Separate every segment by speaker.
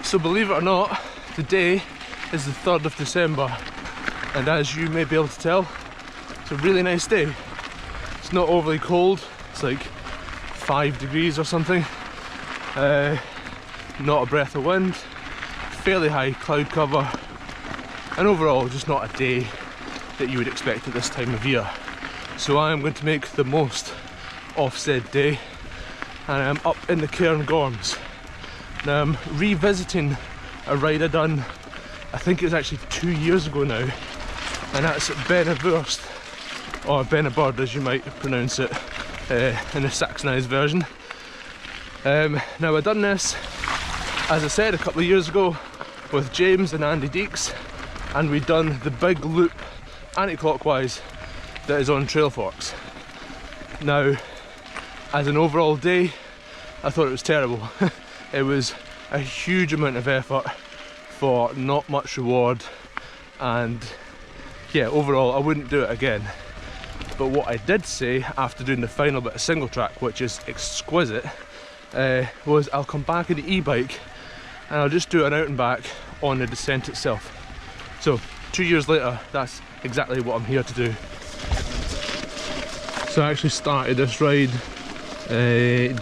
Speaker 1: So believe it or not, today is the 3rd of December, and as you may be able to tell, it's a really nice day. It's not overly cold, it's like 5 degrees or something. Not a breath of wind, fairly high cloud cover, and overall just not a day that you would expect at this time of year. So I am going to make the most of said day, and I'm up in the Cairngorms. Now I'm revisiting a ride I done, I think it was actually 2 years ago now, and that's at Bienn A Bhuird, or Bienn A Bhuird as you might pronounce it in the Saxonised version. Now I done this, as I said, a couple of years ago with James and Andy Deeks, and we'd done the big loop anti-clockwise that is on Trail Forks. Now, as an overall day, I thought it was terrible. It was a huge amount of effort for not much reward, and yeah, overall I wouldn't do it again. But what I did say after doing the final bit of Singletrack, which is exquisite, was I'll come back in the e-bike and I'll just do an out and back on the descent itself. So 2 years later, that's exactly what I'm here to do. So I actually started this ride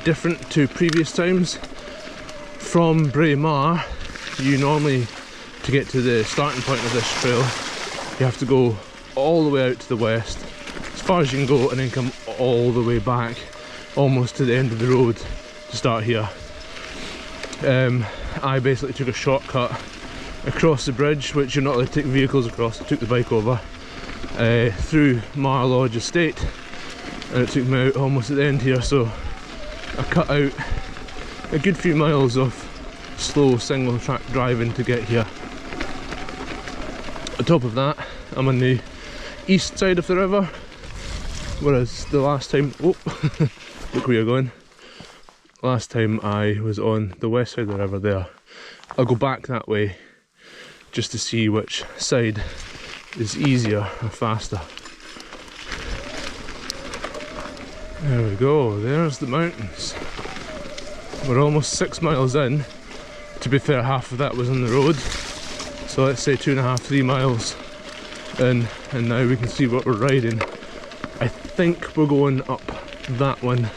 Speaker 1: different to previous times. From Braemar, you normally, to get to the starting point of this trail, you have to go all the way out to the west, as far as you can go, and then come all the way back, almost to the end of the road to start here. I basically took a shortcut across the bridge, which you're not allowed to take vehicles across. I took the bike over through Mar Lodge Estate, and it took me out almost at the end here, so I cut out a good few miles of slow single track driving to get here. On top of that, I'm on the east side of the river, whereas the last time, oh, look where you're going. Last time I was on the west side of the river there. I'll go back that way just to see which side is easier or faster. There we go, there's the mountains. We're almost 6 miles in. To be fair, half of that was on the road, so let's say 2.5, 3 miles in, and now we can see what we're riding. I think we're going up that one.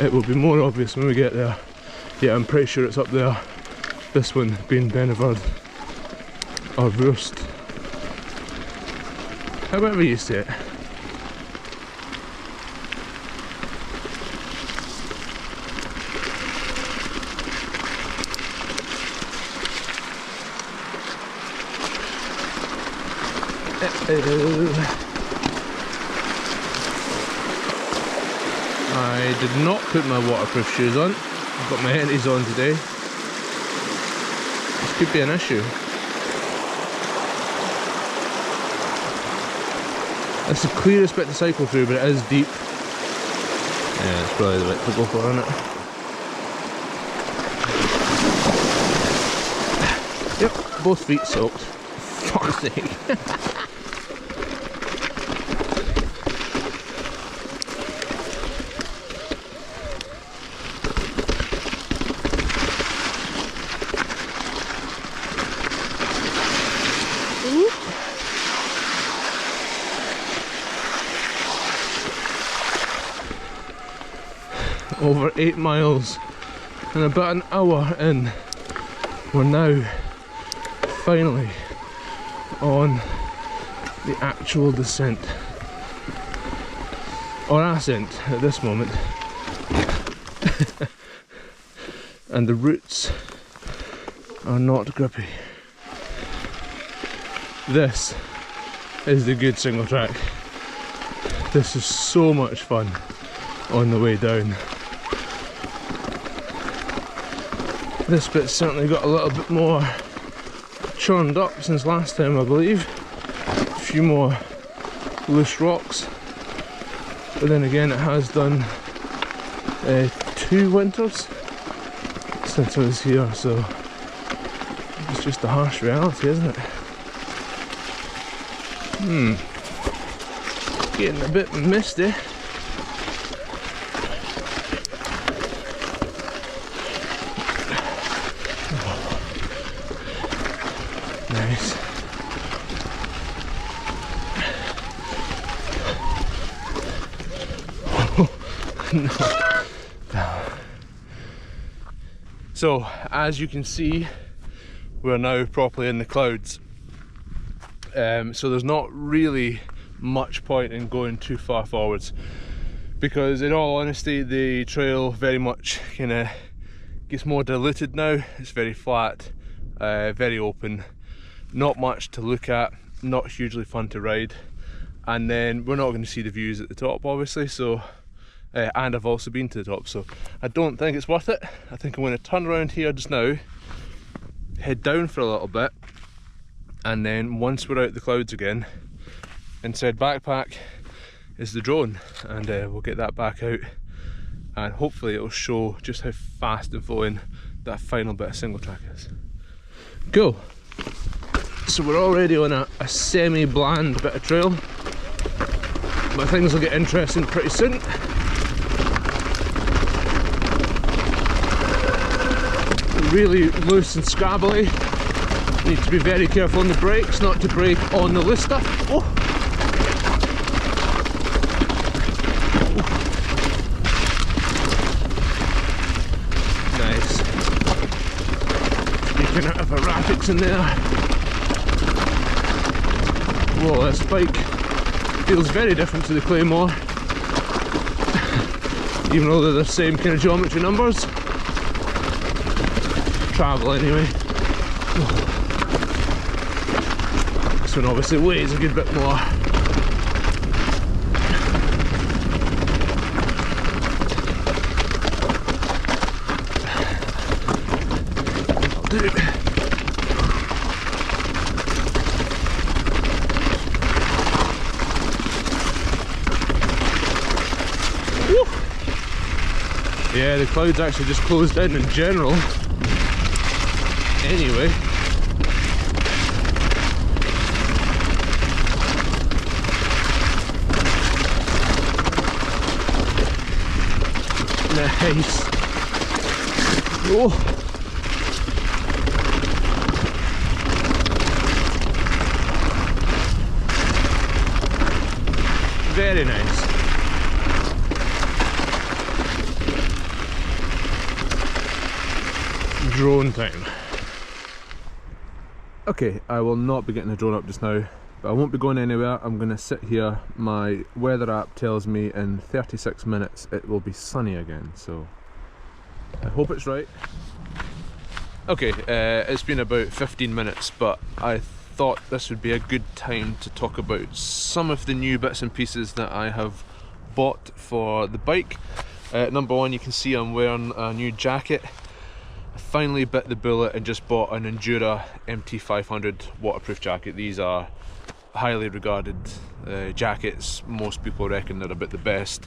Speaker 1: It will be more obvious when we get there. Yeah, I'm pretty sure it's up there. This one being Bienn A Bhuird, or Bhuird, however you say it. I did not put my waterproof shoes on. I've got my henties on today. This could be an issue. It's the clearest bit to cycle through, but it is deep. Yeah, it's probably the bit to go for, isn't it? Yep, both feet soaked. Fuck's sake. Over 8 miles and about an hour in, we're now finally on the actual descent, or ascent at this moment. And the roots are not grippy. This is the good single track. This is so much fun on the way down. This bit's certainly got a little bit more churned up since last time, I believe. A few more loose rocks, but then again it has done 2 winters since I was here, so it's just a harsh reality, isn't it? Getting a bit misty. So, as you can see, we're now properly in the clouds. So there's not really much point in going too far forwards, because in all honesty the trail very much kind of gets more diluted now. It's very flat, very open, not much to look at, not hugely fun to ride, and then we're not going to see the views at the top obviously, so and I've also been to the top, so I don't think it's worth it. I think I'm going to turn around here just now, head down for a little bit, and then once we're out the clouds again, inside backpack is the drone, and we'll get that back out, and hopefully it'll show just how fast and flowing that final bit of Singletrack is. Cool. So we're already on a semi-bland bit of trail, but things will get interesting pretty soon. Really loose and scrabbly. Need to be very careful on the brakes not to brake on the loose stuff. Oh. Nice. Sneaking out of erratics in there. Whoa, this bike feels very different to the Claymore. Even though they're the same kind of geometry numbers. Travel anyway. This one obviously weighs a good bit more. That'll do. Woo. Yeah, the clouds actually just closed in general. Anyway, nice. Oh, very nice. Drone time. Okay, I will not be getting the drone up just now, but I won't be going anywhere. I'm going to sit here. My weather app tells me in 36 minutes it will be sunny again, so I hope it's right. Okay, it's been about 15 minutes, but I thought this would be a good time to talk about some of the new bits and pieces that I have bought for the bike. Number one, you can see I'm wearing a new jacket. I finally bit the bullet and just bought an Endura MT500 waterproof jacket. These are highly regarded jackets. Most people reckon they're about the best.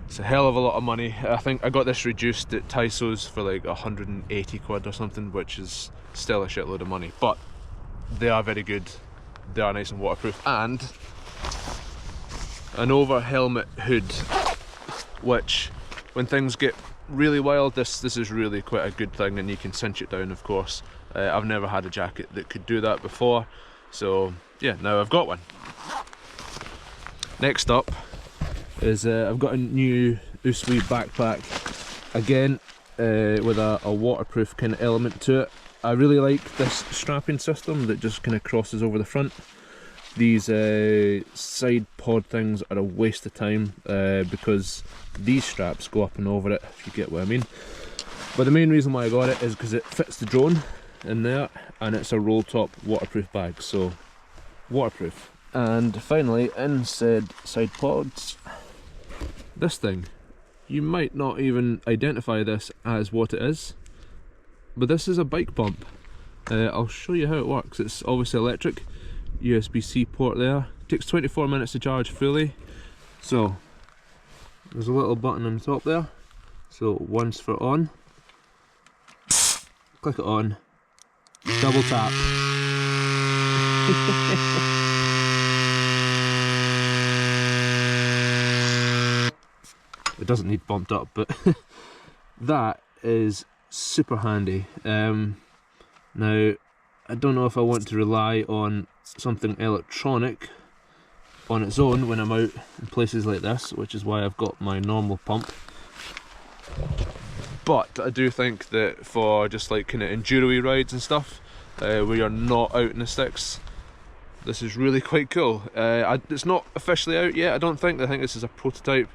Speaker 1: It's a hell of a lot of money. I think I got this reduced at Taiso's for like 180 quid or something, which is still a shitload of money, but they are very good. They are nice and waterproof. And an over helmet hood, which when things get really wild, this is really quite a good thing, and you can cinch it down, of course. I've never had a jacket that could do that before, so yeah, now I've got one. Next up is I've got a new Usui backpack, again with a waterproof kind of element to it. I really like this strapping system that just kind of crosses over the front. These side pod things are a waste of time because these straps go up and over it, if you get what I mean. But the main reason why I got it is because it fits the drone in there, and it's a roll top waterproof bag, so waterproof. And finally, in said side pods, this thing. You might not even identify this as what it is, but this is a bike pump. I'll show you how it works. It's obviously electric. USB-C port there. Takes 24 minutes to charge fully. So there's a little button on the top there. So once for on, click it on, double tap. It doesn't need bumped up, but that is super handy. Now, I don't know if I want to rely on something electronic on its own when I'm out in places like this, which is why I've got my normal pump. But I do think that for just like kind of enduro-y rides and stuff, where you're not out in the sticks, this is really quite cool. It's not officially out yet, I don't think. I think this is a prototype,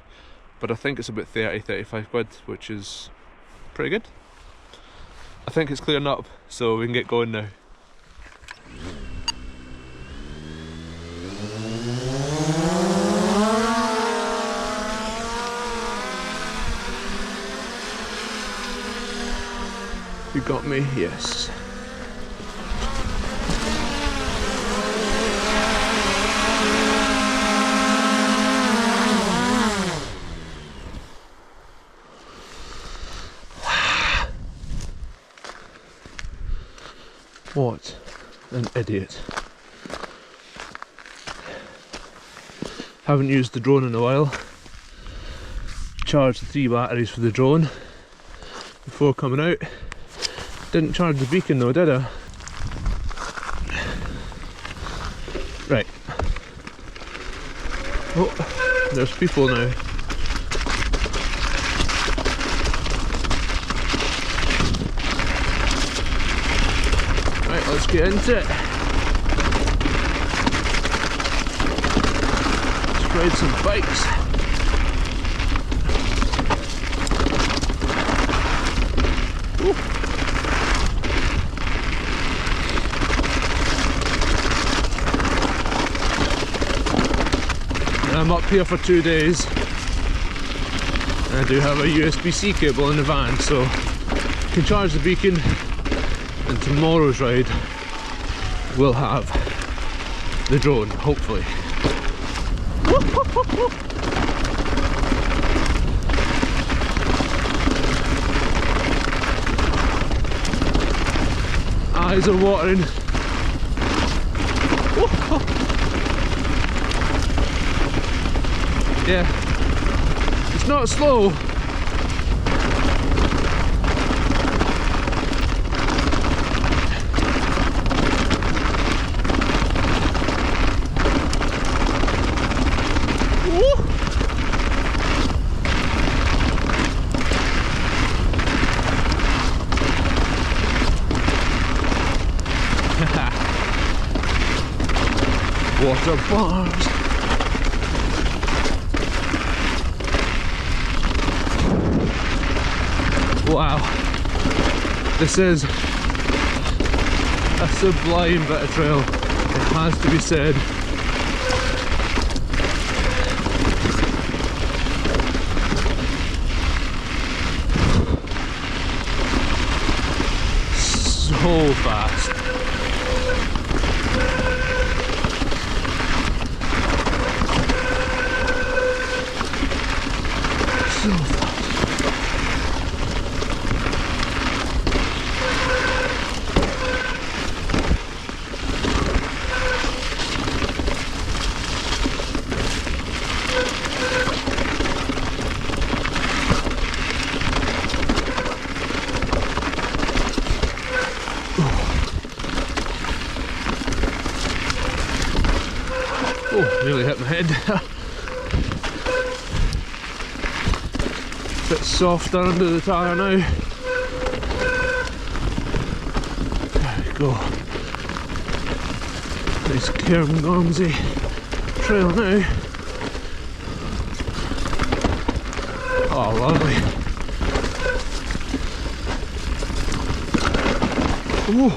Speaker 1: but I think it's about 30-35 quid, which is pretty good. I think it's clearing up, so we can get going now. You got me? Yes. What an idiot. Haven't used the drone in a while. Charged the 3 batteries for the drone before coming out. Didn't charge the beacon though, did I? Right. Oh, there's people now. Right, let's get into it. Let's ride some bikes. Ooh. I'm up here for 2 days. I do have a USB-C cable in the van, so I can charge the beacon, and tomorrow's ride will have the drone, hopefully. Eyes are watering. Yeah, it's not slow. Water bars. Wow, this is a sublime bit of trail, it has to be said. So fast. So fast. Oh, nearly hit my head. Bit softer under the tyre now. There we go. Nice Cairngormsey trail now. Oh, lovely. Ooh.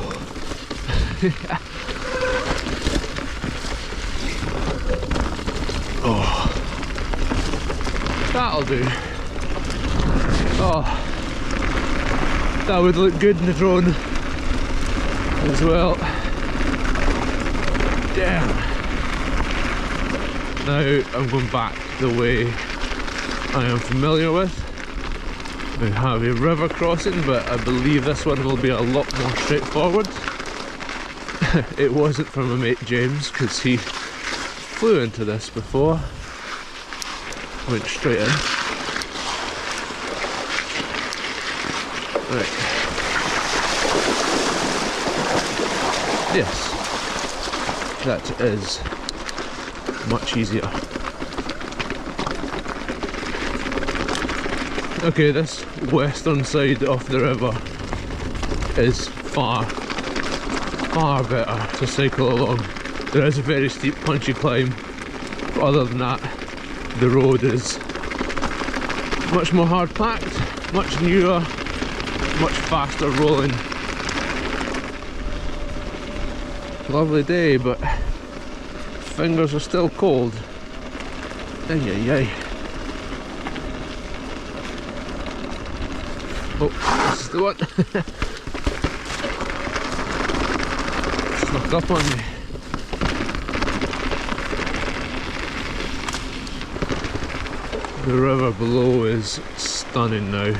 Speaker 1: Oh, that'll do. Oh, that would look good in the drone as well. Damn. Now I'm going back the way I am familiar with. We have a river crossing, but I believe this one will be a lot more straightforward. It wasn't for my mate James, because he flew into this before. Went straight in. Right. Yes, that is much easier. Okay, this western side of the river is far better to cycle along. There is a very steep punchy climb, but other than that the road is much more hard packed, much newer, much faster rolling. Lovely day, but fingers are still cold. Ay ay ay. Oh, this is the one. Snuck up on me. The river below is stunning now.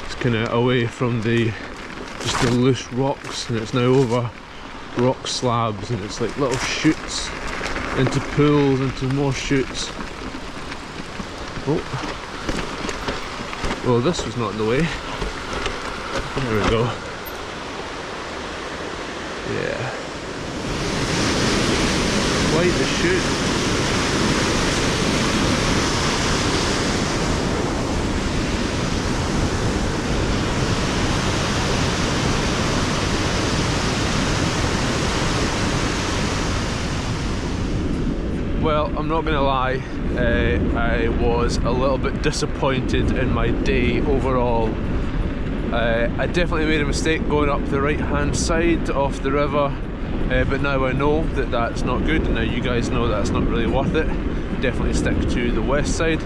Speaker 1: It's kind of away from just the loose rocks, and it's now over rock slabs, and it's like little chutes into pools, into more chutes. Oh, well, this was not in the way. There we go. Yeah, quite the chute. Well, I'm not gonna lie, I was a little bit disappointed in my day overall. I definitely made a mistake going up the right hand side of the river, but now I know that that's not good, and now you guys know that's not really worth it. Definitely stick to the west side.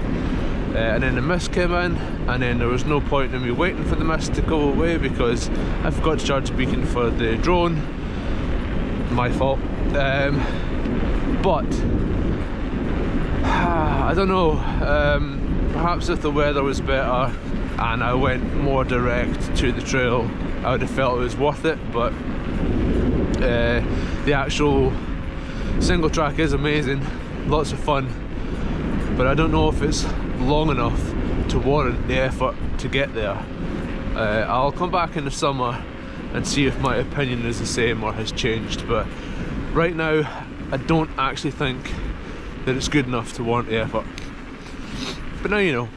Speaker 1: And then the mist came in, and then there was no point in me waiting for the mist to go away because I forgot to charge the beacon for the drone. My fault. But I don't know, perhaps if the weather was better and I went more direct to the trail, I would have felt it was worth it. But the actual single track is amazing, lots of fun, but I don't know if it's long enough to warrant the effort to get there. I'll come back in the summer and see if my opinion is the same or has changed, but right now I don't actually think that it's good enough to warrant the effort. But now you know.